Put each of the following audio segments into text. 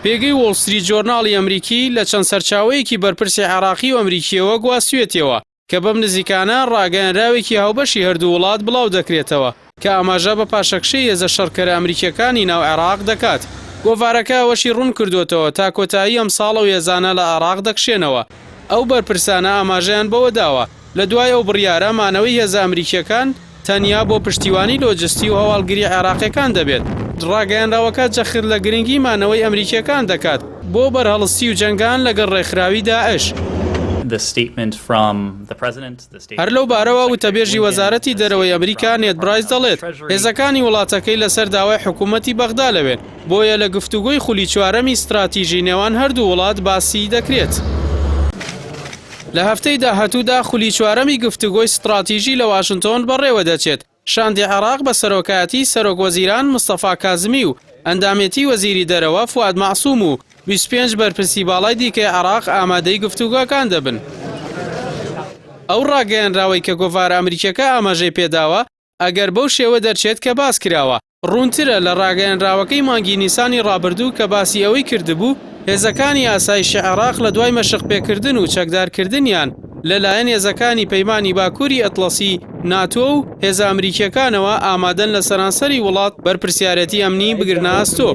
پێگەی وۆڵ ستریت جۆرناڵی ئەمریکی لە چەند سەرچاوەیەکی بەرپرسی عێراقی و ئەمریکیەوە گواستوێتەوە کە بەم نزیکانە ڕاگەیەنراوێکی هاوبەشی هەردوو وڵات بڵاو دەکرێتەوە کە ئاماژە بە پاشەکشەی هێزە شەڕکەرە ئەمریکیەکانی ناو عێراق دەکات. گۆڤارەکە ئەوەشی ڕوون کردوتەوە تا کۆتایی ئەم ساڵە و هێزانە لە عێراق دەکشێنەوە. ئەو بەرپرسانە ئاماژەیان بەوە داوە لە دوای ئەو بڕیارە مانەوەی هێزە ئەمریکیەکان تەنیا بۆ پشتیوانی لۆجستی و هەواڵگری عێراقیەکان دەبێت. ڕاگەیەنراوەکە جەخت لە گرنگی مانەوەی ئەمریکیەکان دەکات بۆ بەرهەڵستی و جەنگان لەگەڵ ڕێکخراوی داعش. هەر لەو بارەوە وتەبێژی وەزارەتی دەرەوەی ئەمریکا نێت برایس دەڵێت هێزەکانی وڵاتەکەی لەسەر داوای حکوومەتی بەغدا لەوێن بۆیە لە گفتوگۆی خولی چوارەمی استراتیژی نێوان هەردوو وڵات باسی دەکرێت. لە هەفتەی داهاتوودا خولی چوارەمی گفتوگۆی استراتیژی لە واشنتۆن بەڕێوە دەچێت. شاندی عێراق بە سەرۆکایەتی سەرۆک وەزیران مستەفا کازمی و ئەندامێتی وەزیری دەرەوە فواد مەعسووم و 25 بەرپرسی باڵای دیکەی عێراق ئامادەی گفتوگۆکان دەبن. ئەو ڕاگەیەنراوەی کە گۆڤارە ئەمریکیەکە ئاماژەی پێداوە ئەگەر بەو شێوە دەرچێت کە باس کراوە ڕوونترە لە ڕاگەیەنراوەکەی مانگی نیسانی ڕابردوو کە باسی ئەوەی کردبوو هێزەکانی ئاسایشی عێراق لە دوای مەشق پێکردن و چەکدارکردنیان لەلایەن هێزەکانی پەیمانی باکووری ئەتڵەسی ناتۆ و هێزە ئەمریکیەکانەوە ئامادەن لە سەرانسەری وڵات بەرپرسیارەتی ئەمنی بگرنە ئاستۆ.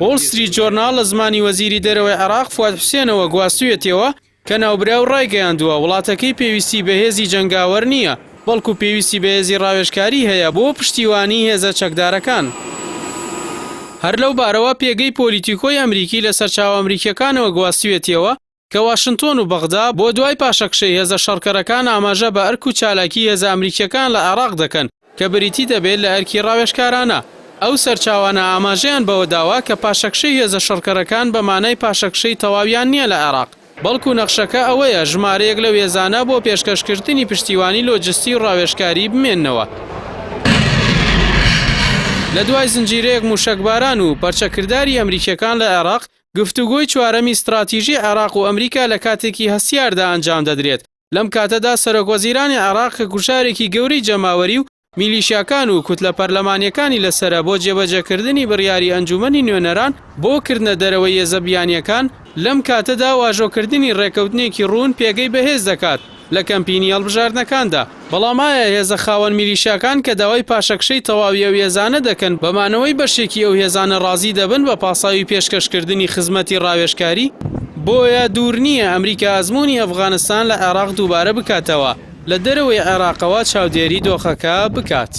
وۆڵ ستریت جۆرناڵ لە زمانی وەزیری دەرەوەی عێراق فواد حوسێنەوە گواستوێتەوە کە ناوبراو ڕایگەیاندووە وڵاتەکەی پێویستی بە هێزی جەنگاوەر نییە بەڵکو پێویستی بە هێزی ڕاوێژکاری هەیە بۆ پشتیوانی هێزە چەکدارەکان. هەر لەو بارەوە پێگەی پۆلیتیکۆی ئەمریکی لە سەرچاو ئەمریکیەکانەوە گواستوێتەوە کە واشنتۆن و بەغدا بۆ دوای پاشەکشەی هێزە شەڕکەرەکان ئاماژە بە ئەرک و چالاکی هێزە ئەمریکیەکان لە عێراق دەکەن کە بریتی دەبێت لە ئەرکی ڕاوێژکارانە. ئەو سەرچاوانە ئاماژەیان بەوە داوا کە پاشەکشەی هێزە شەڕکەرەکان بە مانای پاشەکشەی تەواویان نییە لە عێراق بەڵکو نەخشەکە ئەوەیە ژمارەیەک لەو هێزانە بۆ پێشکەشکردنی پشتیوانی لۆجستی و ڕاوێژکاری بمێننەوە. لە دوای زنجیرەیەک موشەکباران و پەرچەکرداری ئەمریکیەکان لە عێراق گفتوگۆی چوارەمی استراتیژی عێراق و ئەمریکا لە کاتێکی هەستیاردا ئەنجام دەدرێت. لەم کاتەدا سەرۆکوەزیرانی عێراق کە گوشارێکی گەورەی جەماوەری و میلیشیاکان و کوتلە پەرلەمانیەکانی لەسرە بۆ جێبەجێکردنی بڕیاری ئەنجومەنی نوێنەران بۆ کردنە دەرەوەی هێزە بیانیەکان لەم کاتەدا واژۆکردنی ڕێکەوتنێکی ڕوون پێگەی بەهێز دەکات لە کەمپینی هەڵبژاردنەکاندا. بەڵام ئایا هێزە خاوەن میلیشیاکان کە داوای پاشەکشەی تەواوی ئەو هێزانە دەکەن بەمانەوەی بەشێکی ئەو هێزانە ڕازی دەبن بە پاساوی پێشکەشکردنی خزمەتی ڕاوێژکاری؟ بۆیە دوور نییە ئەمریکا ئەزموونی ئەفغانستان لە عێراق دووبارە بکاتەوە لە دەرەوەی عێراقەوە چاودێری دۆخەکە بکات.